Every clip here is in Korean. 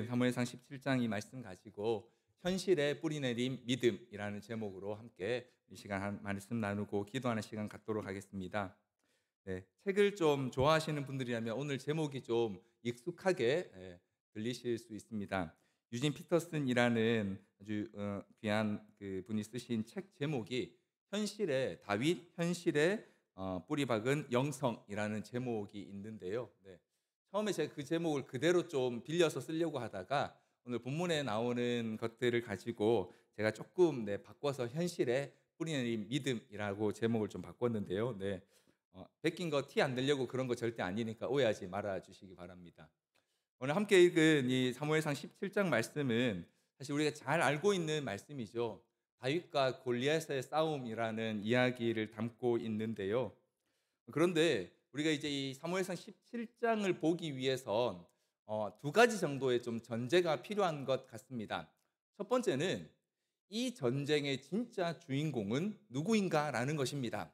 사무엘상 17장 이 말씀 가지고 현실에 뿌리내린 믿음이라는 제목으로 함께 이 시간 한 말씀 나누고 기도하는 시간 갖도록 하겠습니다. 네, 책을 좀 좋아하시는 분들이라면 오늘 제목이 좀 익숙하게 들리실 수 있습니다. 유진 피터슨이라는 아주 귀한 그 분이 쓰신 책 제목이 현실의 다윗, 현실의 뿌리 박은 영성이라는 제목이 있는데요. 네. 처음에 제가 그 제목을 그대로 좀 빌려서 쓰려고 하다가 오늘 본문에 나오는 것들을 가지고 제가 조금 바꿔서 현실에 뿌리내린 믿음이라고 제목을 좀 바꿨는데요. 네. 베낀 거 티 안 내려고 그런 거 절대 아니니까 오해하지 말아 주시기 바랍니다. 오늘 함께 읽은 이 사무엘상 17장 말씀은 사실 우리가 잘 알고 있는 말씀이죠. 다윗과 골리앗의 싸움이라는 이야기를 담고 있는데요. 그런데 우리가 이제 이 사무엘상 17장을 보기 위해선 두 가지 정도의 좀 전제가 필요한 것 같습니다. 첫 번째는 이 전쟁의 진짜 주인공은 누구인가라는 것입니다.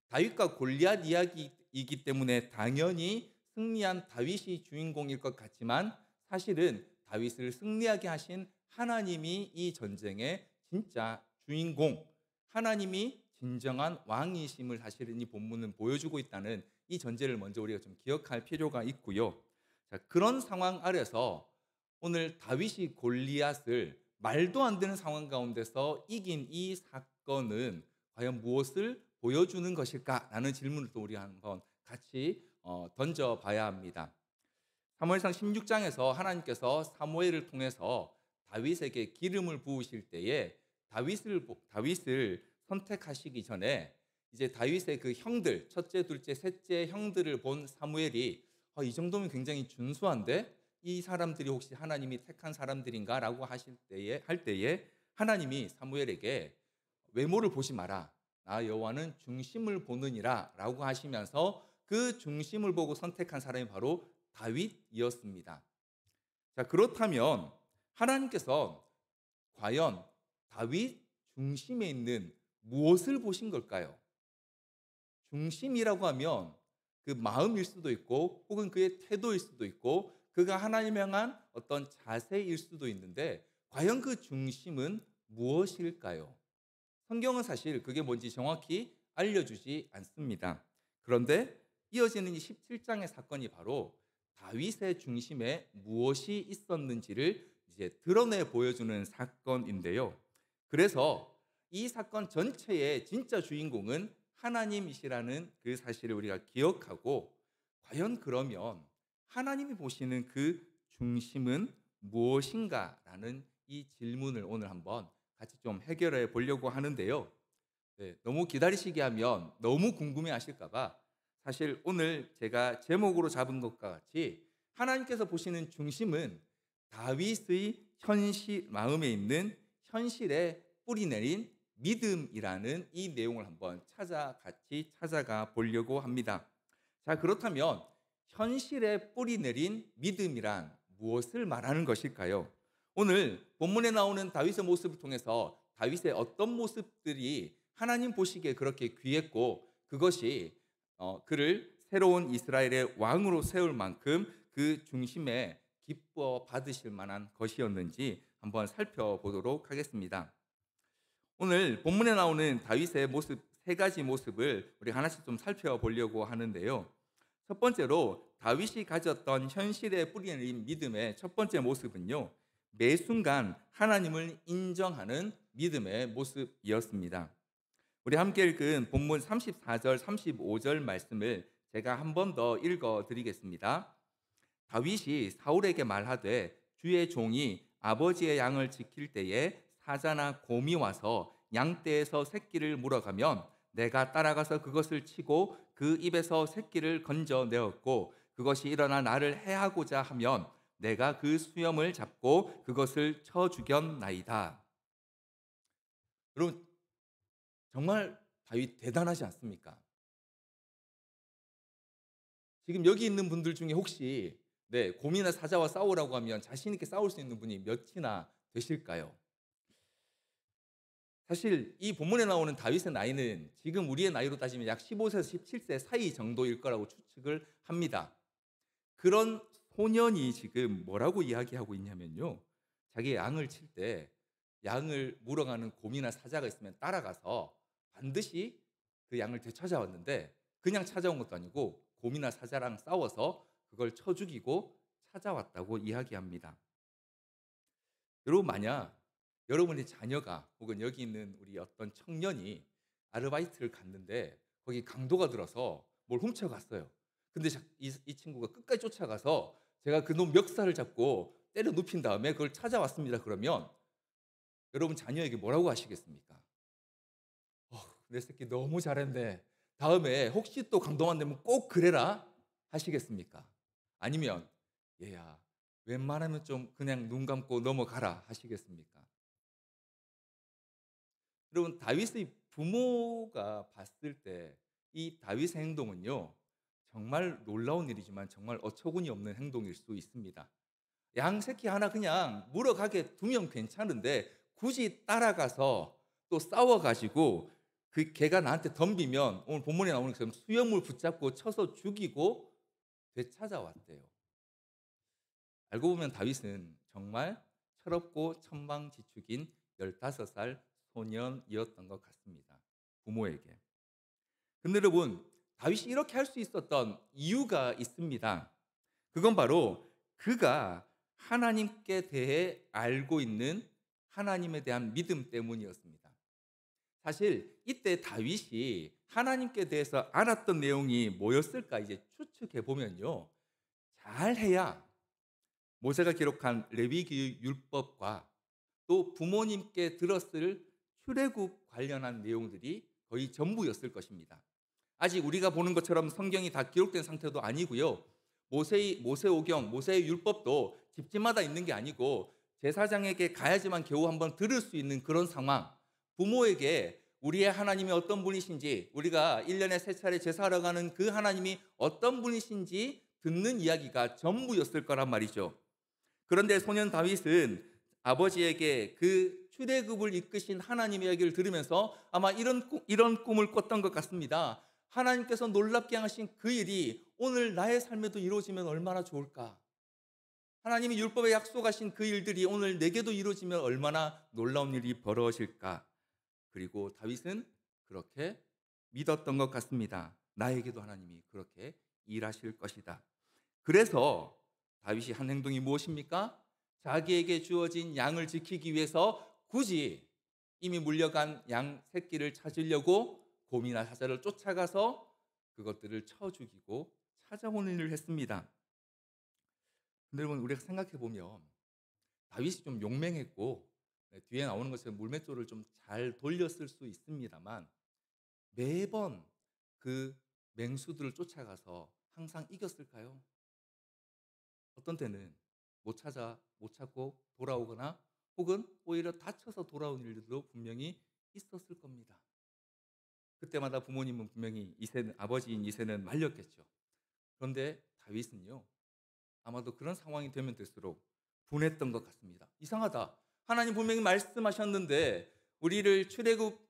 다윗과 골리앗 이야기이기 때문에 당연히 승리한 다윗이 주인공일 것 같지만 사실은 다윗을 승리하게 하신 하나님이 이 전쟁의 진짜 주인공, 하나님이 진정한 왕이심을 사실은 이 본문은 보여주고 있다는 이 전제를 먼저 우리가 좀 기억할 필요가 있고요. 자, 그런 상황 아래서 오늘 다윗이 골리앗을 말도 안 되는 상황 가운데서 이긴 이 사건은 과연 무엇을 보여주는 것일까라는 질문을 또 우리가 한번 같이 던져봐야 합니다. 사무엘상 16장에서 하나님께서 사무엘을 통해서 다윗에게 기름을 부으실 때에 다윗을 선택하시기 전에 이제 다윗의 그 형들, 첫째, 둘째, 셋째 형들을 본 사무엘이 이 정도면 굉장히 준수한데 이 사람들이 혹시 하나님이 택한 사람들인가라고 할 때에 하나님이 사무엘에게 외모를 보지 마라. 나 여호와는 중심을 보느니라라고 하시면서 그 중심을 보고 선택한 사람이 바로 다윗이었습니다. 자, 그렇다면 하나님께서 과연 다윗 중심에 있는 무엇을 보신 걸까요? 중심이라고 하면 그 마음일 수도 있고 혹은 그의 태도일 수도 있고 그가 하나님 향한 어떤 자세일 수도 있는데 과연 그 중심은 무엇일까요? 성경은 사실 그게 뭔지 정확히 알려주지 않습니다. 그런데 이어지는 이 17장의 사건이 바로 다윗의 중심에 무엇이 있었는지를 이제 드러내 보여주는 사건인데요. 그래서 이 사건 전체의 진짜 주인공은 하나님이시라는 그 사실을 우리가 기억하고 과연 그러면 하나님이 보시는 그 중심은 무엇인가라는 이 질문을 오늘 한번 같이 좀 해결해 보려고 하는데요. 네, 너무 기다리시게 하면 너무 궁금해 하실까봐 사실 오늘 제가 제목으로 잡은 것과 같이 하나님께서 보시는 중심은 다윗의 마음에 있는 현실에 뿌리내린 믿음이라는 이 내용을 한번 같이 찾아가 보려고 합니다. 자, 그렇다면 현실에 뿌리내린 믿음이란 무엇을 말하는 것일까요? 오늘 본문에 나오는 다윗의 모습을 통해서 다윗의 어떤 모습들이 하나님 보시기에 그렇게 귀했고 그것이 그를 새로운 이스라엘의 왕으로 세울 만큼 그 중심에 기뻐 받으실 만한 것이었는지 한번 살펴보도록 하겠습니다. 오늘 본문에 나오는 다윗의 모습 세 가지 모습을 우리 하나씩 좀 살펴보려고 하는데요. 첫 번째로 다윗이 가졌던 현실에 뿌리내린 믿음의 첫 번째 모습은요, 매 순간 하나님을 인정하는 믿음의 모습이었습니다. 우리 함께 읽은 본문 34절, 35절 말씀을 제가 한 번 더 읽어드리겠습니다. 다윗이 사울에게 말하되 주의 종이 아버지의 양을 지킬 때에 사자나 곰이 와서 양떼에서 새끼를 물어가면 내가 따라가서 그것을 치고 그 입에서 새끼를 건져내었고 그것이 일어나 나를 해하고자 하면 내가 그 수염을 잡고 그것을 쳐 죽였나이다. 여러분, 정말 다윗 대단하지 않습니까? 지금 여기 있는 분들 중에 혹시 곰이나 사자와 싸우라고 하면 자신 있게 싸울 수 있는 분이 몇이나 되실까요? 사실 이 본문에 나오는 다윗의 나이는 지금 우리의 나이로 따지면 약 15세에서 17세 사이 정도일 거라고 추측을 합니다. 그런 소년이 지금 뭐라고 이야기하고 있냐면요. 자기 양을 칠 때 양을 물어가는 곰이나 사자가 있으면 따라가서 반드시 그 양을 되찾아왔는데 그냥 찾아온 것도 아니고 곰이나 사자랑 싸워서 그걸 쳐 죽이고 찾아왔다고 이야기합니다. 여러분 만약 여러분의 자녀가 혹은 여기 있는 우리 어떤 청년이 아르바이트를 갔는데 거기 강도가 들어서 뭘 훔쳐갔어요. 근데 이 친구가 끝까지 쫓아가서 제가 그놈 멱살을 잡고 때려 눕힌 다음에 그걸 찾아왔습니다. 그러면 여러분 자녀에게 뭐라고 하시겠습니까? 어, 내 새끼 너무 잘했네. 다음에 혹시 또 강도만 되면 꼭 그래라 하시겠습니까? 아니면 얘야 웬만하면 좀 그냥 눈 감고 넘어가라 하시겠습니까? 여러분 다윗의 부모가 봤을 때 이 다윗의 행동은요 정말 놀라운 일이지만 정말 어처구니 없는 행동일 수 있습니다. 양 새끼 하나 그냥 물어가게 두면 괜찮은데 굳이 따라가서 또 싸워가지고 그 개가 나한테 덤비면 오늘 본문에 나오는 것처럼 수염을 붙잡고 쳐서 죽이고 되찾아왔대요. 알고 보면 다윗은 정말 철없고 천방지축인 15살 소년이었던 것 같습니다. 부모에게. 근데 여러분, 다윗이 이렇게 할 수 있었던 이유가 있습니다. 그건 바로 그가 하나님께 대해 알고 있는 하나님에 대한 믿음 때문이었습니다. 사실 이때 다윗이 하나님께 대해서 알았던 내용이 뭐였을까 이제 추측해 보면요. 잘해야 모세가 기록한 레위기 율법과 또 부모님께 들었을 출애굽 관련한 내용들이 거의 전부였을 것입니다. 아직 우리가 보는 것처럼 성경이 다 기록된 상태도 아니고요. 모세오경, 모세의 율법도 집집마다 있는 게 아니고 제사장에게 가야지만 겨우 한번 들을 수 있는 그런 상황. 부모에게 우리의 하나님이 어떤 분이신지, 우리가 1년에 3차례 제사하러 가는 그 하나님이 어떤 분이신지 듣는 이야기가 전부였을 거란 말이죠. 그런데 소년 다윗은 아버지에게 그 출애굽을 이끄신 하나님의 이야기를 들으면서 아마 이런 꿈을 꿨던 것 같습니다. 하나님께서 놀랍게 하신 그 일이 오늘 나의 삶에도 이루어지면 얼마나 좋을까? 하나님이 율법에 약속하신 그 일들이 오늘 내게도 이루어지면 얼마나 놀라운 일이 벌어질까? 그리고 다윗은 그렇게 믿었던 것 같습니다. 나에게도 하나님이 그렇게 일하실 것이다. 그래서 다윗이 한 행동이 무엇입니까? 자기에게 주어진 양을 지키기 위해서 굳이 이미 물려간 양 새끼를 찾으려고 곰이나 사자를 쫓아가서 그것들을 쳐 죽이고 찾아오는 일을 했습니다. 근데 여러분 우리가 생각해 보면 다윗이 좀 용맹했고 뒤에 나오는 것처럼 물맷돌을 좀 잘 돌렸을 수 있습니다만 매번 그 맹수들을 쫓아가서 항상 이겼을까요? 어떤 때는 못 찾고 돌아오거나 혹은 오히려 다쳐서 돌아온 일들도 분명히 있었을 겁니다. 그때마다 부모님은 분명히 아버지인 이새는 말렸겠죠. 그런데 다윗은요, 아마도 그런 상황이 되면 될수록 분했던 것 같습니다. 이상하다. 하나님 분명히 말씀하셨는데 우리를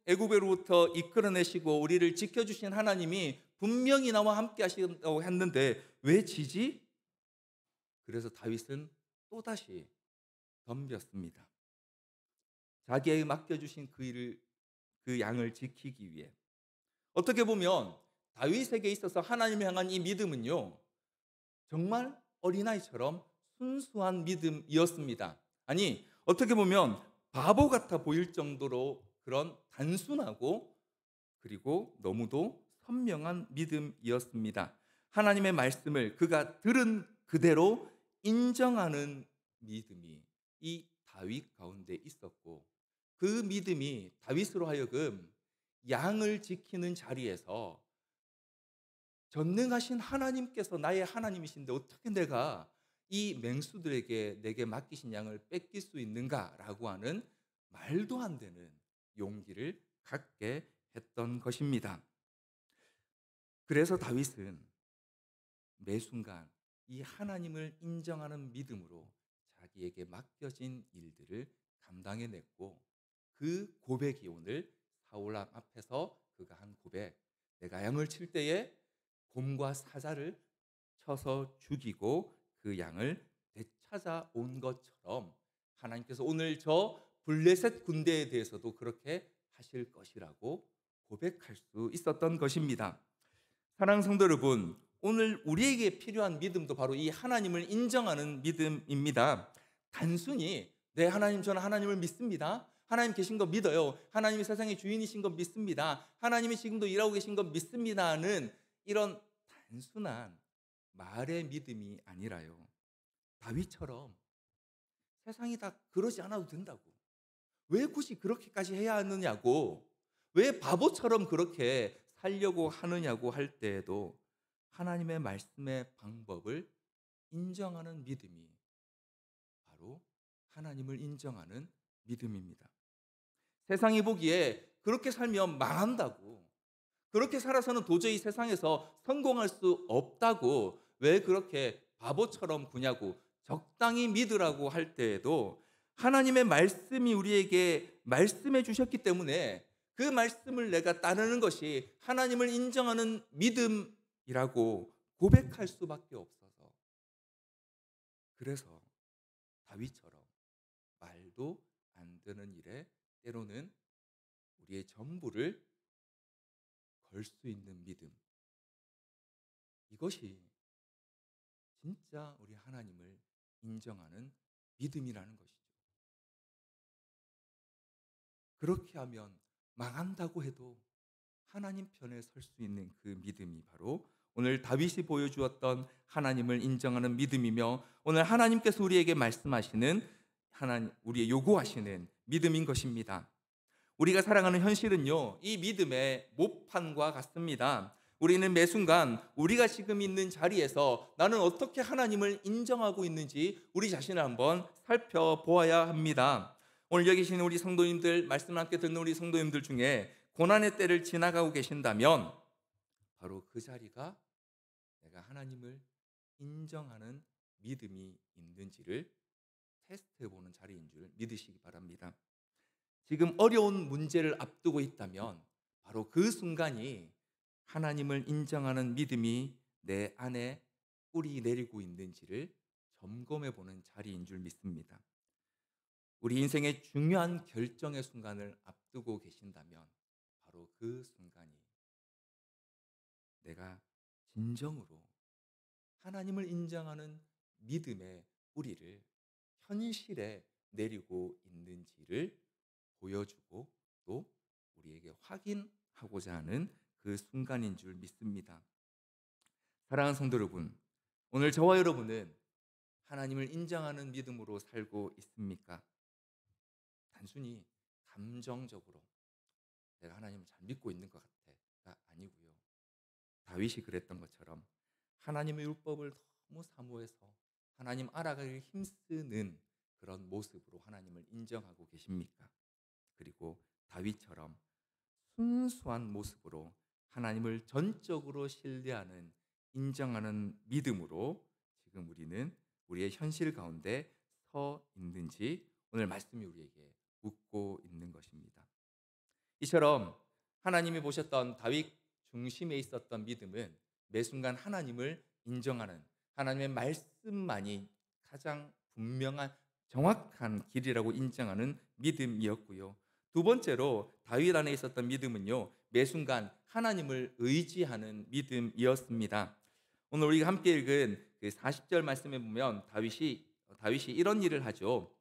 애굽으로부터 이끌어내시고 우리를 지켜주신 하나님이 분명히 나와 함께 하신다고 했는데 왜 지지? 그래서 다윗은 또다시 덤볐습니다. 자기에게 맡겨주신 그 양을 지키기 위해. 어떻게 보면 다윗에게 있어서 하나님을 향한 이 믿음은요, 정말 어린아이처럼 순수한 믿음이었습니다. 아니, 어떻게 보면 바보 같아 보일 정도로 그런 단순하고 그리고 너무도 선명한 믿음이었습니다. 하나님의 말씀을 그가 들은 그대로 인정하는 믿음이 이 다윗 가운데 있었고 그 믿음이 다윗으로 하여금 양을 지키는 자리에서 전능하신 하나님께서 나의 하나님이신데 어떻게 내가 이 맹수들에게 내게 맡기신 양을 뺏길 수 있는가라고 하는 말도 안 되는 용기를 갖게 했던 것입니다. 그래서 다윗은 매 순간 이 하나님을 인정하는 믿음으로 자기에게 맡겨진 일들을 감당해냈고 그 고백이 오늘 사울 왕 앞에서 그가 한 고백, 내가 양을 칠 때에 곰과 사자를 쳐서 죽이고 그 양을 되찾아온 것처럼 하나님께서 오늘 저 블레셋 군대에 대해서도 그렇게 하실 것이라고 고백할 수 있었던 것입니다. 사랑하는 성도 여러분, 오늘 우리에게 필요한 믿음도 바로 이 하나님을 인정하는 믿음입니다. 단순히 네, 하나님, 저는 하나님을 믿습니다. 하나님 계신 거 믿어요. 하나님이 세상의 주인이신 거 믿습니다. 하나님이 지금도 일하고 계신 거 믿습니다는 이런 단순한 말의 믿음이 아니라요. 다윗처럼 세상이 다 그러지 않아도 된다고. 왜 굳이 그렇게까지 해야 하느냐고. 왜 바보처럼 그렇게 살려고 하느냐고 할 때에도 하나님의 말씀의 방법을 인정하는 믿음이 바로 하나님을 인정하는 믿음입니다. 세상이 보기에 그렇게 살면 망한다고, 그렇게 살아서는 도저히 세상에서 성공할 수 없다고, 왜 그렇게 바보처럼 구냐고 적당히 믿으라고 할 때에도 하나님의 말씀이 우리에게 말씀해 주셨기 때문에 그 말씀을 내가 따르는 것이 하나님을 인정하는 믿음이라고 고백할 수밖에 없어서, 그래서 다윗처럼 말도 안 되는 일에 때로는 우리의 전부를 걸 수 있는 믿음, 이것이 진짜 우리 하나님을 인정하는 믿음이라는 것이죠. 그렇게 하면 망한다고 해도 하나님 편에 설 수 있는 그 믿음이 바로 오늘 다윗이 보여주었던 하나님을 인정하는 믿음이며, 오늘 하나님께서 우리에게 말씀하시는, 우리의 요구하시는 믿음인 것입니다. 우리가 살아가는 현실은요, 이 믿음의 모판과 같습니다. 우리는 매 순간 우리가 지금 있는 자리에서 나는 어떻게 하나님을 인정하고 있는지 우리 자신을 한번 살펴보아야 합니다. 오늘 여기 계신 우리 성도님들, 말씀을 함께 듣는 우리 성도님들 중에 고난의 때를 지나가고 계신다면 바로 그 자리가 내가 하나님을 인정하는 믿음이 있는지를 테스트해보는 자리인 줄 믿으시기 바랍니다. 지금 어려운 문제를 앞두고 있다면 바로 그 순간이 하나님을 인정하는 믿음이 내 안에 뿌리 내리고 있는지를 점검해보는 자리인 줄 믿습니다. 우리 인생의 중요한 결정의 순간을 앞두고 계신다면 바로 그 순간이 내가 진정으로 하나님을 인정하는 믿음의 뿌리를 현실에 내리고 있는지를 보여주고 또 우리에게 확인하고자 하는 그 순간인 줄 믿습니다. 사랑하는 성도 여러분, 오늘 저와 여러분은 하나님을 인정하는 믿음으로 살고 있습니까? 단순히 감정적으로 내가 하나님을 잘 믿고 있는 것 같아가 아니고요. 다윗이 그랬던 것처럼 하나님의 율법을 너무 사모해서 하나님 알아가기 힘쓰는 그런 모습으로 하나님을 인정하고 계십니까? 그리고 다윗처럼 순수한 모습으로 하나님을 전적으로 신뢰하는, 인정하는 믿음으로 지금 우리는 우리의 현실 가운데 서 있는지 오늘 말씀이 우리에게 묻고 있는 것입니다. 이처럼 하나님이 보셨던 다윗 중심에 있었던 믿음은 매 순간 하나님을 인정하는, 하나님의 말씀만이 가장 분명한 정확한 길이라고 인정하는 믿음이었고요. 두 번째로 다윗 안에 있었던 믿음은요, 매 순간 하나님을 의지하는 믿음이었습니다. 오늘 우리가 함께 읽은 그 40절 말씀에 보면 다윗이 이런 일을 하죠.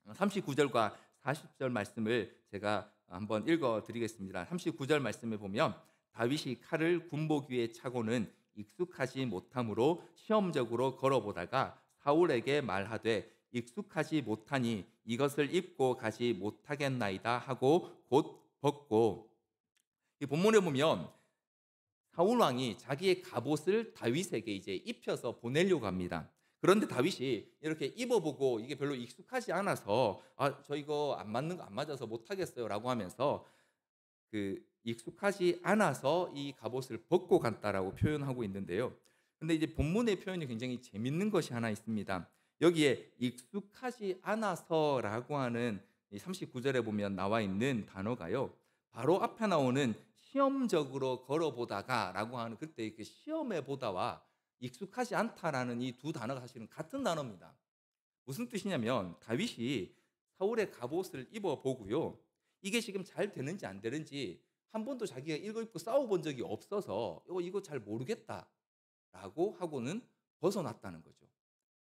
39절과 40절 말씀을 제가 한번 읽어 드리겠습니다. 39절 말씀에 보면 다윗이 칼을 군복 위에 차고는 익숙하지 못함으로 시험적으로 걸어보다가 사울에게 말하되 익숙하지 못하니 이것을 입고 가지 못하겠나이다 하고 곧 벗고, 이 본문에 보면 사울 왕이 자기의 갑옷을 다윗에게 이제 입혀서 보내려고 합니다. 그런데 다윗이 이렇게 입어보고 이게 별로 익숙하지 않아서 저 이거 안 맞는 거 안 맞아서 못 하겠어요라고 하면서 그 익숙하지 않아서 이 갑옷을 벗고 갔다라고 표현하고 있는데요. 근데 이제 본문의 표현이 굉장히 재밌는 것이 하나 있습니다. 여기에 익숙하지 않아서라고 하는 이 39절에 보면 나와 있는 단어가요, 바로 앞에 나오는 시험적으로 걸어보다가라고 하는 그때 그 시험해 보다와 익숙하지 않다라는 이 두 단어가 사실은 같은 단어입니다. 무슨 뜻이냐면 다윗이 사울의 갑옷을 입어 보고요. 이게 지금 잘 되는지 안 되는지 한 번도 자기가 이거 입고 싸워 본 적이 없어서 이거 잘 모르겠다라고 하고는 벗어났다는 거죠.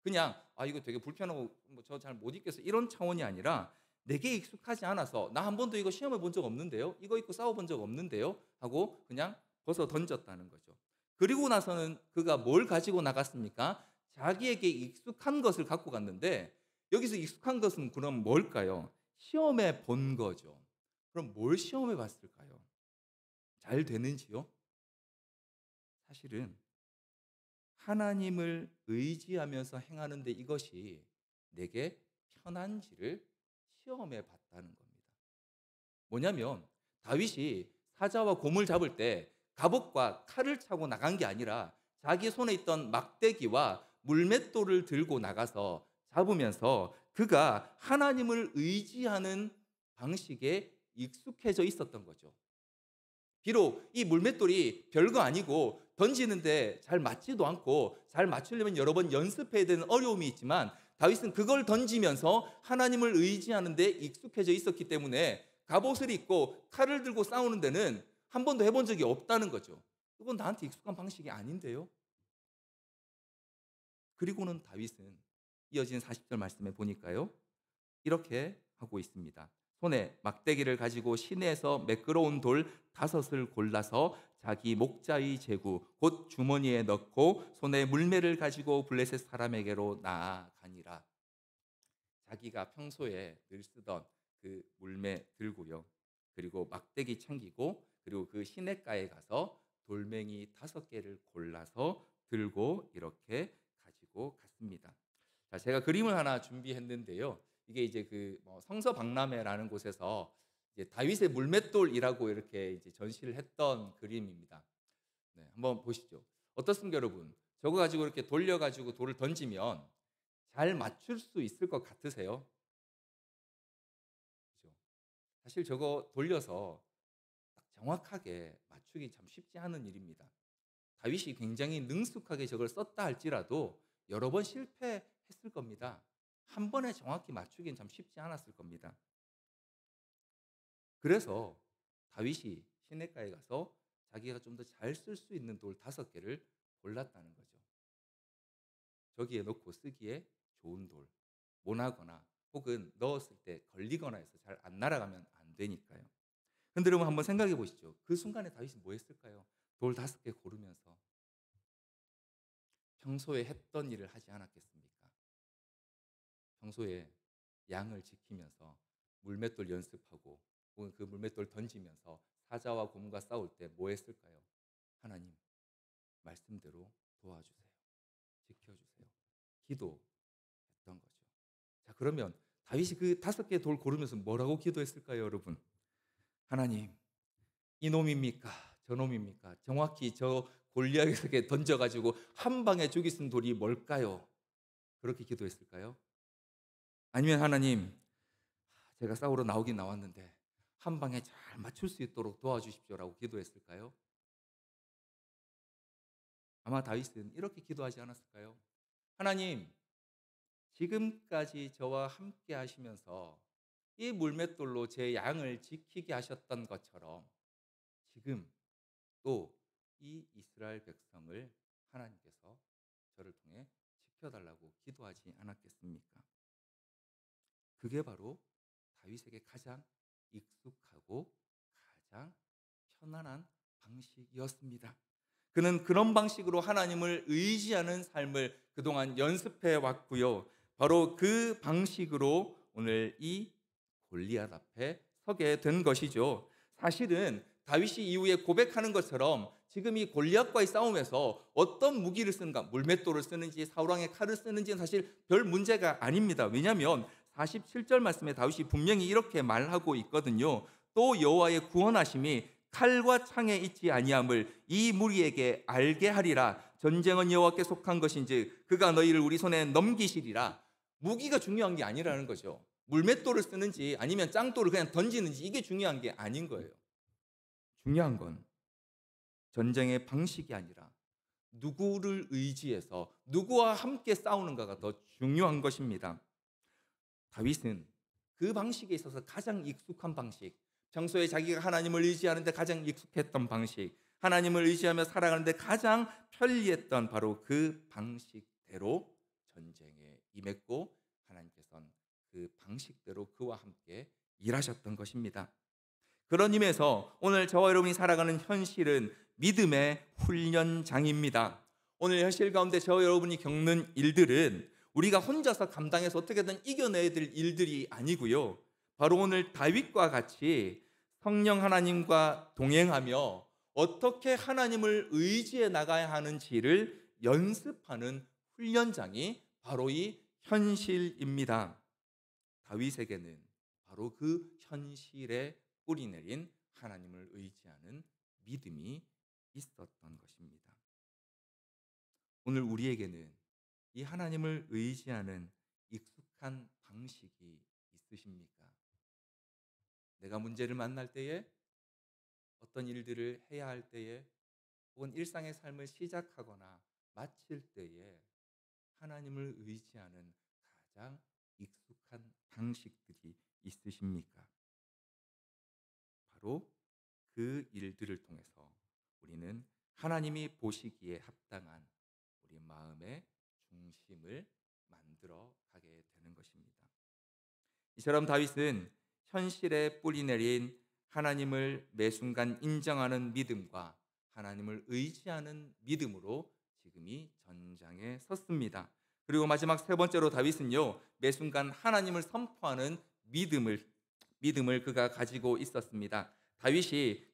그냥 이거 되게 불편하고 저 잘 못 입겠어 이런 차원이 아니라 내게 익숙하지 않아서 나 한 번도 이거 시험해 본 적 없는데요. 이거 입고 싸워 본 적 없는데요. 하고 그냥 벗어 던졌다는 거죠. 그리고 나서는 그가 뭘 가지고 나갔습니까? 자기에게 익숙한 것을 갖고 갔는데 여기서 익숙한 것은 그럼 뭘까요? 시험해 본 거죠. 그럼 뭘 시험해 봤을까요? 잘 되는지요? 사실은 하나님을 의지하면서 행하는데 이것이 내게 편한지를 시험해 봤다는 겁니다. 뭐냐면 다윗이 사자와 곰을 잡을 때 갑옷과 칼을 차고 나간 게 아니라 자기 손에 있던 막대기와 물맷돌을 들고 나가서 잡으면서 그가 하나님을 의지하는 방식에 익숙해져 있었던 거죠. 비록 이 물맷돌이 별거 아니고 던지는데 잘 맞지도 않고 잘 맞추려면 여러 번 연습해야 되는 어려움이 있지만 다윗은 그걸 던지면서 하나님을 의지하는 데 익숙해져 있었기 때문에 갑옷을 입고 칼을 들고 싸우는 데는 한 번도 해본 적이 없다는 거죠. 이건 나한테 익숙한 방식이 아닌데요. 그리고는 다윗은 이어진 40절 말씀에 보니까요. 이렇게 하고 있습니다. 손에 막대기를 가지고 시내에서 매끄러운 돌 5을 골라서 자기 목자의 제구 곧 주머니에 넣고 손에 물매를 가지고 블레셋 사람에게로 나아가니라. 자기가 평소에 늘 쓰던 그 물매 들고요. 그리고 막대기 챙기고 그리고 그 시냇가에 가서 돌멩이 5개를 골라서 들고 이렇게 가지고 갔습니다. 자, 제가 그림을 하나 준비했는데요. 이게 이제 성서박람회라는 곳에서 이제 다윗의 물맷돌이라고 이렇게 이제 전시를 했던 그림입니다. 네, 한번 보시죠. 어떻습니까, 여러분? 저거 가지고 이렇게 돌려가지고 돌을 던지면 잘 맞출 수 있을 것 같으세요? 그죠? 사실 저거 돌려서 딱 정확하게 맞추기 참 쉽지 않은 일입니다. 다윗이 굉장히 능숙하게 저걸 썼다 할지라도 여러 번 실패했을 겁니다. 한 번에 정확히 맞추기는 참 쉽지 않았을 겁니다. 그래서 다윗이 시냇가에 가서 자기가 좀 더 잘 쓸 수 있는 돌 5개를 골랐다는 거죠. 저기에 놓고 쓰기에 좋은 돌, 모나거나 혹은 넣었을 때 걸리거나 해서 잘 안 날아가면 안 되니까요. 근데 여러분 한번 생각해 보시죠. 그 순간에 다윗이 뭐 했을까요? 돌 5개 고르면서 평소에 했던 일을 하지 않았겠습니까? 평소에 양을 지키면서 물맷돌 연습하고 혹은 그 물맷돌 던지면서 사자와 곰과 싸울 때 뭐 했을까요? 하나님, 말씀대로 도와주세요. 지켜주세요. 기도했던 거죠. 자, 그러면 다윗이 그 5개 돌 고르면서 뭐라고 기도했을까요, 여러분? 하나님, 이놈입니까? 저놈입니까? 정확히 저 골리앗에게 던져가지고 한 방에 죽이 쓴 돌이 뭘까요? 그렇게 기도했을까요? 아니면 하나님, 제가 싸우러 나오긴 나왔는데 한 방에 잘 맞출 수 있도록 도와주십시오라고 기도했을까요? 아마 다윗은 이렇게 기도하지 않았을까요? 하나님, 지금까지 저와 함께 하시면서 이 물맷돌로 제 양을 지키게 하셨던 것처럼 지금 또 이 이스라엘 백성을 하나님께서 저를 통해 지켜달라고 기도하지 않았겠습니까? 그게 바로 다윗에게 가장 익숙하고 가장 편안한 방식이었습니다. 그는 그런 방식으로 하나님을 의지하는 삶을 그동안 연습해 왔고요. 바로 그 방식으로 오늘 이 골리앗 앞에 서게 된 것이죠. 사실은 다윗이 이후에 고백하는 것처럼 지금 이 골리앗과의 싸움에서 어떤 무기를 쓰는가, 물맷돌을 쓰는지 사울왕의 칼을 쓰는지는 사실 별 문제가 아닙니다. 왜냐하면 47절 말씀에 다윗이 분명히 이렇게 말하고 있거든요. 또 여호와의 구원하심이 칼과 창에 있지 아니함을 이 무리에게 알게 하리라. 전쟁은 여호와께 속한 것인지 그가 너희를 우리 손에 넘기시리라. 무기가 중요한 게 아니라는 거죠. 물맷돌을 쓰는지 아니면 짱돌을 그냥 던지는지 이게 중요한 게 아닌 거예요. 중요한 건 전쟁의 방식이 아니라 누구를 의지해서 누구와 함께 싸우는가가 더 중요한 것입니다. 다윗은 그 방식에 있어서 가장 익숙한 방식, 평소에 자기가 하나님을 의지하는데 가장 익숙했던 방식, 하나님을 의지하며 살아가는데 가장 편리했던 바로 그 방식대로 전쟁에 임했고, 하나님께서는 그 방식대로 그와 함께 일하셨던 것입니다. 그런 의미에서 오늘 저와 여러분이 살아가는 현실은 믿음의 훈련장입니다. 오늘 현실 가운데 저와 여러분이 겪는 일들은 우리가 혼자서 감당해서 어떻게든 이겨내야 될 일들이 아니고요. 바로 오늘 다윗과 같이 성령 하나님과 동행하며 어떻게 하나님을 의지해 나가야 하는지를 연습하는 훈련장이 바로 이 현실입니다. 다윗에게는 바로 그 현실에 뿌리 내린 하나님을 의지하는 믿음이 있었던 것입니다. 오늘 우리에게는 이 하나님을 의지하는 익숙한 방식이 있으십니까? 내가 문제를 만날 때에, 어떤 일들을 해야 할 때에, 혹은 일상의 삶을 시작하거나 마칠 때에 하나님을 의지하는 가장 익숙한 방식들이 있으십니까? 바로 그 일들을 통해서 우리는 하나님이 보시기에 합당한 우리 마음의 중심을 만들어 가게 되는 것입니다. 이처럼 다윗은 현실에 뿌리 내린 하나님을 매 순간 인정하는 믿음과 하나님을 의지하는 믿음으로 지금 이 전장에 섰습니다. 그리고 마지막 세 번째로 다윗은요, 매 순간 하나님을 선포하는 믿음을 그가 가지고 있었습니다. 다윗이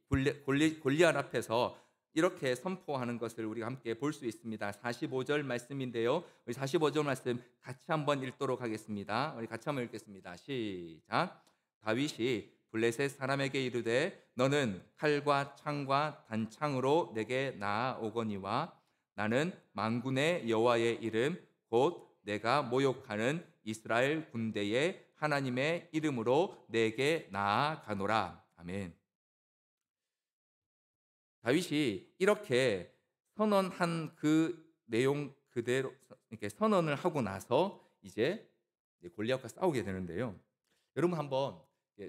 골리앗 앞에서 이렇게 선포하는 것을 우리가 함께 볼 수 있습니다. 45절 말씀인데요. 우리 45절 말씀 같이 한번 읽도록 하겠습니다. 우리 같이 한번 읽겠습니다. 시작. 다윗이 블레셋 사람에게 이르되 너는 칼과 창과 단창으로 내게 나아오거니와 나는 만군의 여호와의 이름 곧 내가 모욕하는 이스라엘 군대의 하나님의 이름으로 내게 나아가노라. 아멘. 다윗이 이렇게 선언한 그 내용 그대로 이렇게 선언을 하고 나서 이제 골리앗과 싸우게 되는데요. 여러분 한번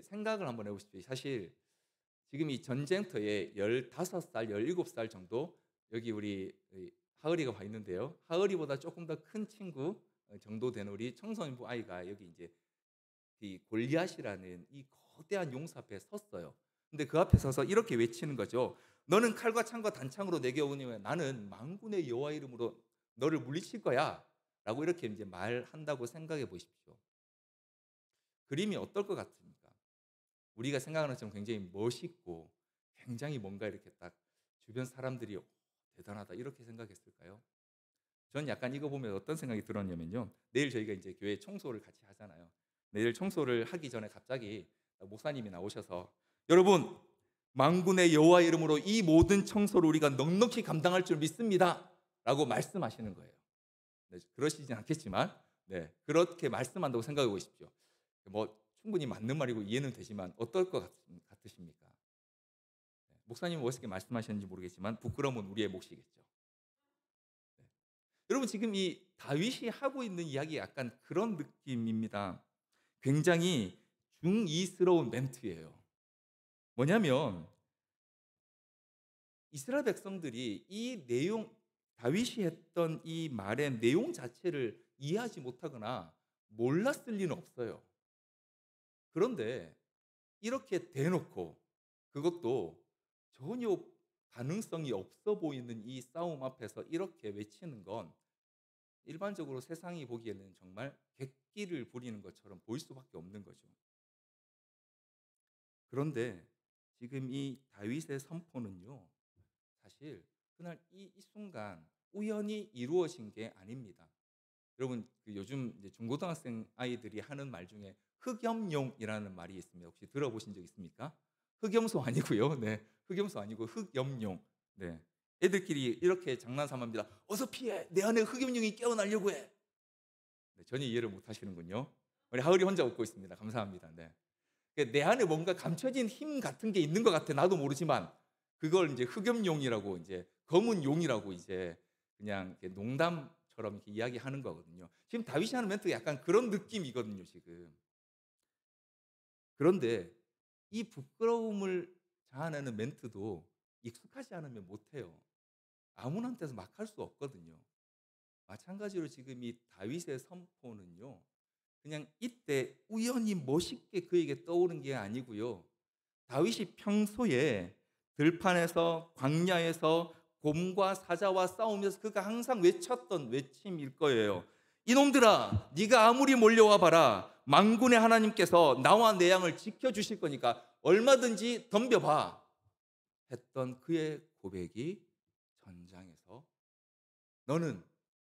생각을 한번 해보십시오. 사실 지금 이 전쟁터에 15살, 17살 정도, 여기 우리 하을이가 와 있는데요. 하을이보다 조금 더 큰 친구 정도 되는 우리 청소년부 아이가 여기 이제 이 골리앗이라는 이 거대한 용사 앞에 섰어요. 근데 그 앞에 서서 이렇게 외치는 거죠. 너는 칼과 창과 단창으로 내게 오니 나는 만군의 여호와 이름으로 너를 물리칠 거야. 라고 이렇게 이제 말한다고 생각해 보십시오. 그림이 어떨 것 같습니까? 우리가 생각하는 것처럼 굉장히 멋있고 굉장히 뭔가 이렇게 딱 주변 사람들이 대단하다 이렇게 생각했을까요? 전 약간 이거 보면 어떤 생각이 들었냐면요. 내일 저희가 이제 교회 청소를 같이 하잖아요. 내일 청소를 하기 전에 갑자기 목사님이 나오셔서 여러분 만군의 여호와 이름으로 이 모든 청소를 우리가 넉넉히 감당할 줄 믿습니다. 라고 말씀하시는 거예요. 네, 그러시진 않겠지만 그렇게 말씀한다고 생각해 보십시오. 뭐 충분히 맞는 말이고 이해는 되지만 어떨 것 같으십니까? 목사님은 어떻게 말씀하셨는지 모르겠지만 부끄러움은 우리의 몫이겠죠. 여러분 지금 이 다윗이 하고 있는 이야기 약간 그런 느낌입니다. 굉장히 중이스러운 멘트예요. 뭐냐면 이스라엘 백성들이 이 내용, 다윗이 했던 이 말의 내용 자체를 이해하지 못하거나 몰랐을 리는 없어요. 그런데 이렇게 대놓고, 그것도 전혀 가능성이 없어 보이는 이 싸움 앞에서 이렇게 외치는 건 일반적으로 세상이 보기에는 정말 객기를 부리는 것처럼 보일 수밖에 없는 거죠. 그런데 지금 이 다윗의 선포는요, 사실 그날 이 순간 우연히 이루어진 게 아닙니다. 여러분 요즘 이제 중고등학생 아이들이 하는 말 중에 흑염룡이라는 말이 있습니다. 혹시 들어보신 적 있습니까? 흑염소 아니고요. 네, 흑염소 아니고 흑염룡. 네, 애들끼리 이렇게 장난삼합니다. 어서 피해. 내 안에 흑염룡이 깨어나려고 해. 네, 전혀 이해를 못 하시는군요. 우리 하을이 혼자 웃고 있습니다. 감사합니다. 네. 내 안에 뭔가 감춰진 힘 같은 게 있는 것 같아. 나도 모르지만 그걸 이제 흑염룡이라고, 이제 검은 용이라고 이제 그냥 이렇게 농담처럼 이렇게 이야기하는 거거든요. 지금 다윗이 하는 멘트가 약간 그런 느낌이거든요, 지금. 그런데 이 부끄러움을 자아내는 멘트도 익숙하지 않으면 못해요. 아무나한테서 막 할 수 없거든요. 마찬가지로 지금 이 다윗의 선포는요, 그냥 이때 우연히 멋있게 그에게 떠오른 게 아니고요. 다윗이 평소에 들판에서 광야에서 곰과 사자와 싸우면서 그가 항상 외쳤던 외침일 거예요. 이놈들아, 네가 아무리 몰려와 봐라. 만군의 하나님께서 나와 내 양을 지켜주실 거니까 얼마든지 덤벼봐. 했던 그의 고백이 전장에서 너는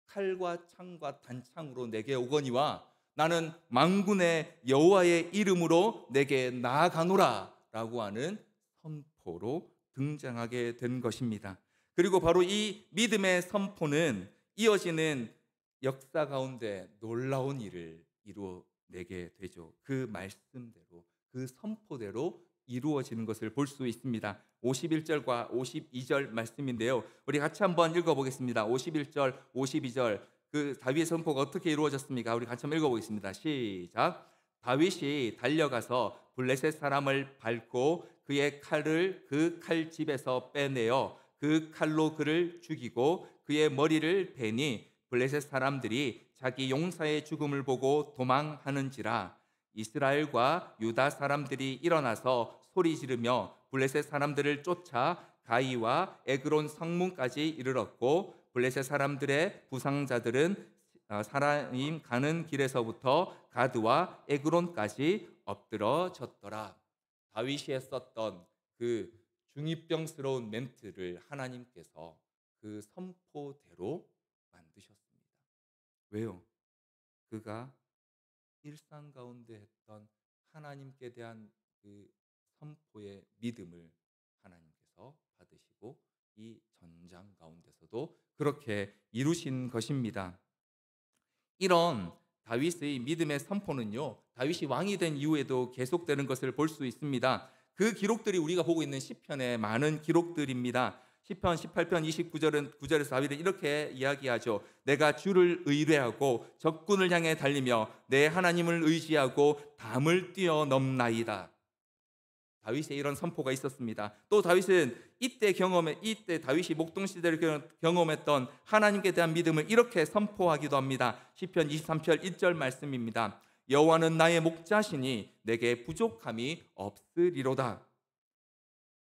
칼과 창과 단창으로 내게 오거니와 나는 만군의 여호와의 이름으로 내게 나아가노라라고 하는 선포로 등장하게 된 것입니다. 그리고 바로 이 믿음의 선포는 이어지는 역사 가운데 놀라운 일을 이루어내게 되죠. 그 말씀대로, 그 선포대로 이루어지는 것을 볼 수 있습니다. 51절과 52절 말씀인데요. 우리 같이 한번 읽어보겠습니다. 51절, 52절. 그 다윗의 선포가 어떻게 이루어졌습니까? 우리 같이 한번 읽어보겠습니다. 시작. 다윗이 달려가서 블레셋 사람을 밟고 그의 칼을 그 칼집에서 빼내어 그 칼로 그를 죽이고 그의 머리를 베니 블레셋 사람들이 자기 용사의 죽음을 보고 도망하는지라. 이스라엘과 유다 사람들이 일어나서 소리 지르며 블레셋 사람들을 쫓아 가이와 에그론 성문까지 이르렀고 블레셋 사람들의 부상자들은 사라임 가는 길에서부터 가드와 에그론까지 엎드러졌더라. 다윗이 했었던 그 중이병스러운 멘트를 하나님께서 그 선포대로 만드셨습니다. 왜요? 그가 일상 가운데 했던 하나님께 대한 그 선포의 믿음을 하나님께서 받으시고 이 전장 가운데서도 그렇게 이루신 것입니다. 이런 다윗의 믿음의 선포는요, 다윗이 왕이 된 이후에도 계속되는 것을 볼 수 있습니다. 그 기록들이 우리가 보고 있는 시편의 많은 기록들입니다. 시편 18편 29절은 9절에서 다윗은 이렇게 이야기하죠. 내가 주를 의뢰하고 적군을 향해 달리며 내 하나님을 의지하고 담을 뛰어넘나이다. 다윗의 이런 선포가 있었습니다. 또 다윗은 이때 다윗이 목동 시대를 경험했던 하나님께 대한 믿음을 이렇게 선포하기도 합니다. 시편 23편 1절 말씀입니다. 여호와는 나의 목자시니 내게 부족함이 없으리로다.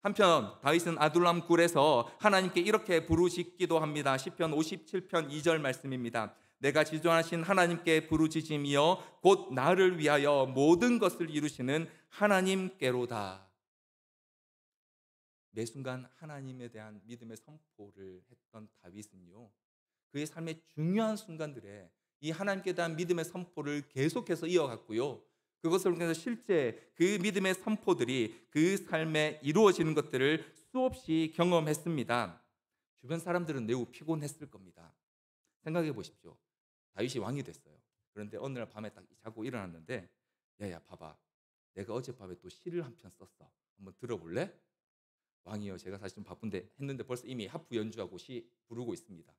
한편 다윗은 아둘람 굴에서 하나님께 이렇게 부르짖기도 합니다. 시편 57편 2절 말씀입니다. 내가 지존하신 하나님께 부르짖으며 곧 나를 위하여 모든 것을 이루시는 하나님께로다. 매 순간 하나님에 대한 믿음의 선포를 했던 다윗은요, 그의 삶의 중요한 순간들에 이 하나님께 대한 믿음의 선포를 계속해서 이어갔고요. 그것을 통해서 실제 그 믿음의 선포들이 그 삶에 이루어지는 것들을 수없이 경험했습니다. 주변 사람들은 매우 피곤했을 겁니다. 생각해 보십시오. 다윗이 왕이 됐어요. 그런데 어느 날 밤에 딱 자고 일어났는데, 야야 봐봐, 내가 어젯밤에 또 시를 한 편 썼어. 한번 들어볼래? 왕이요, 제가 사실 좀 바쁜데 했는데 벌써 이미 하프 연주하고 시 부르고 있습니다.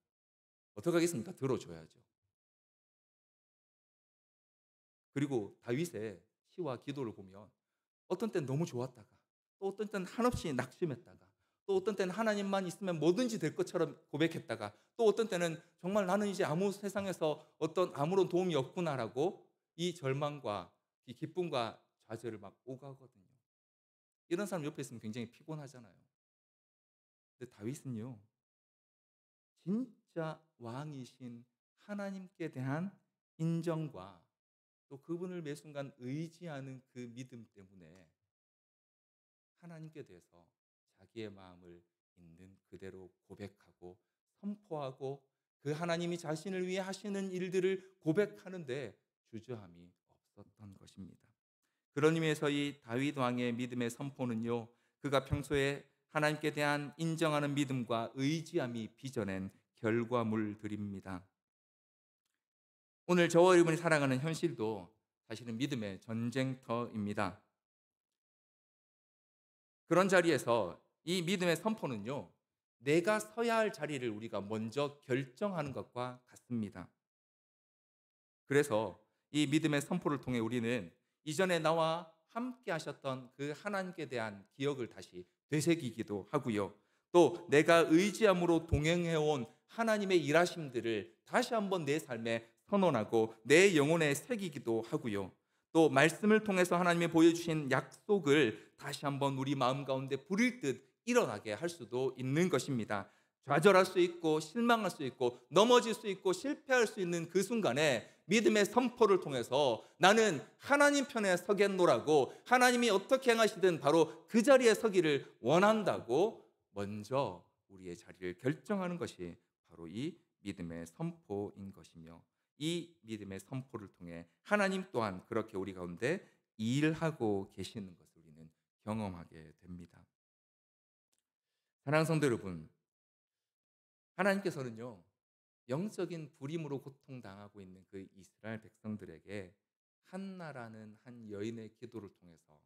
어떻게 하겠습니까? 들어줘야죠. 그리고 다윗의 시와 기도를 보면 어떤 때는 너무 좋았다가 또 어떤 때는 한없이 낙심했다가 또 어떤 때는 하나님만 있으면 뭐든지 될 것처럼 고백했다가 또 어떤 때는 정말 나는 이제 아무 세상에서 어떤 아무런 도움이 없구나라고 이 절망과 이 기쁨과 좌절을 막 오가거든요. 이런 사람 옆에 있으면 굉장히 피곤하잖아요. 근데 다윗은요, 진짜 왕이신 하나님께 대한 인정과 또 그분을 매 순간 의지하는 그 믿음 때문에 하나님께 대해서 자기의 마음을 있는 그대로 고백하고 선포하고 그 하나님이 자신을 위해 하시는 일들을 고백하는데 주저함이 없었던 것입니다. 그런 의미에서 이 다윗 왕의 믿음의 선포는요, 그가 평소에 하나님께 대한 인정하는 믿음과 의지함이 빚어낸 결과물들입니다. 오늘 저와 여러분이 살아가는 현실도 사실은 믿음의 전쟁터입니다. 그런 자리에서 이 믿음의 선포는요, 내가 서야 할 자리를 우리가 먼저 결정하는 것과 같습니다. 그래서 이 믿음의 선포를 통해 우리는 이전에 나와 함께 하셨던 그 하나님께 대한 기억을 다시 되새기기도 하고요. 또 내가 의지함으로 동행해온 하나님의 일하심들을 다시 한번 내 삶에 선언하고 내 영혼에 새기기도 하고요. 또 말씀을 통해서 하나님이 보여주신 약속을 다시 한번 우리 마음 가운데 불일 듯 일어나게 할 수도 있는 것입니다. 좌절할 수 있고 실망할 수 있고 넘어질 수 있고 실패할 수 있는 그 순간에 믿음의 선포를 통해서 나는 하나님 편에 서겠노라고, 하나님이 어떻게 행하시든 바로 그 자리에 서기를 원한다고 먼저 우리의 자리를 결정하는 것이 바로 이 믿음의 선포인 것이며, 이 믿음의 선포를 통해 하나님 또한 그렇게 우리 가운데 일하고 계시는 것을 우리는 경험하게 됩니다. 사랑하는 성도 여러분, 하나님께서는요, 영적인 불임으로 고통당하고 있는 그 이스라엘 백성들에게 한나라는 한 여인의 기도를 통해서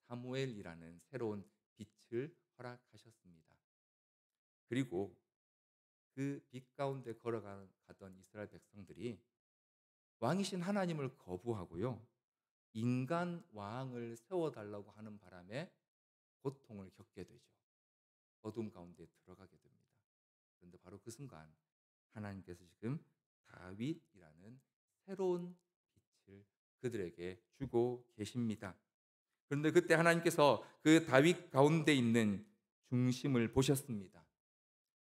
사무엘이라는 새로운 빛을 허락하셨습니다. 그리고 그 빛 가운데 걸어가던 이스라엘 백성들이 왕이신 하나님을 거부하고요, 인간 왕을 세워달라고 하는 바람에 고통을 겪게 되죠. 어둠 가운데 들어가게 됩니다. 그런데 바로 그 순간 하나님께서 지금 다윗이라는 새로운 빛을 그들에게 주고 계십니다. 그런데 그때 하나님께서 그 다윗 가운데 있는 중심을 보셨습니다.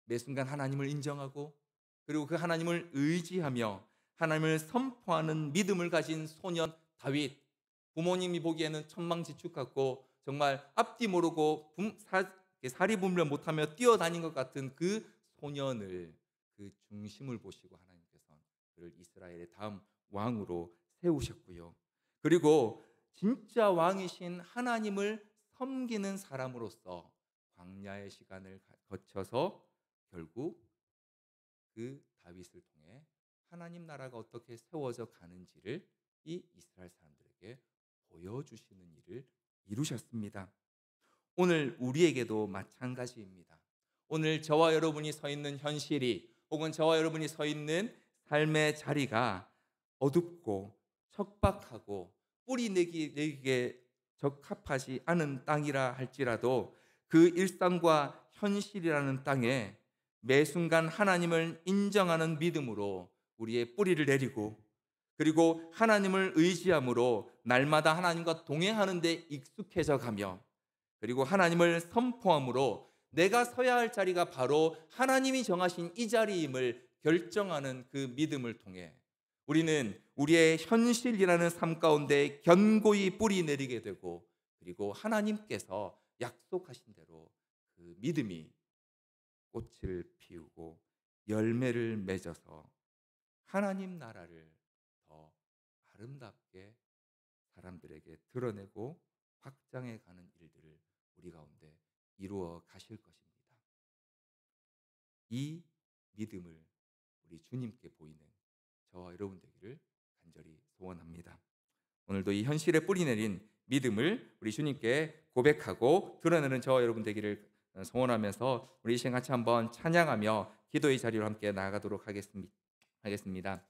매 순간 하나님을 인정하고 그리고 그 하나님을 의지하며 하나님을 선포하는 믿음을 가진 소년 다윗. 부모님이 보기에는 천망지축 같고 정말 앞뒤 모르고 사리분별 못하며 뛰어다닌 것 같은 그 소년을, 그 중심을 보시고 하나님께서 그를 이스라엘의 다음 왕으로 세우셨고요. 그리고 진짜 왕이신 하나님을 섬기는 사람으로서 광야의 시간을 거쳐서 결국 그 다윗을 통해 하나님 나라가 어떻게 세워져 가는지를 이 이스라엘 사람들에게 보여주시는 일을 이루셨습니다. 오늘 우리에게도 마찬가지입니다. 오늘 저와 여러분이 서 있는 현실이, 혹은 저와 여러분이 서 있는 삶의 자리가 어둡고 척박하고 뿌리 내기에 적합하지 않은 땅이라 할지라도 그 일상과 현실이라는 땅에 매 순간 하나님을 인정하는 믿음으로 우리의 뿌리를 내리고, 그리고 하나님을 의지함으로 날마다 하나님과 동행하는 데 익숙해져 가며, 그리고 하나님을 선포함으로 내가 서야 할 자리가 바로 하나님이 정하신 이 자리임을 결정하는 그 믿음을 통해 우리는 우리의 현실이라는 삶 가운데 견고히 뿌리 내리게 되고, 그리고 하나님께서 약속하신 대로 그 믿음이 꽃을 피우고 열매를 맺어서 하나님 나라를 더 아름답게 사람들에게 드러내고 확장해 가는 일들을 우리 가운데 이루어 가실 것입니다. 이 믿음을 우리 주님께 보이는 저와 여러분 되기를 간절히 소원합니다. 오늘도 이 현실에 뿌리 내린 믿음을 우리 주님께 고백하고 드러내는 저와 여러분 되기를 소원하면서 우리 이 시간 같이 한번 찬양하며 기도의 자리로 함께 나아가도록 하겠습니다.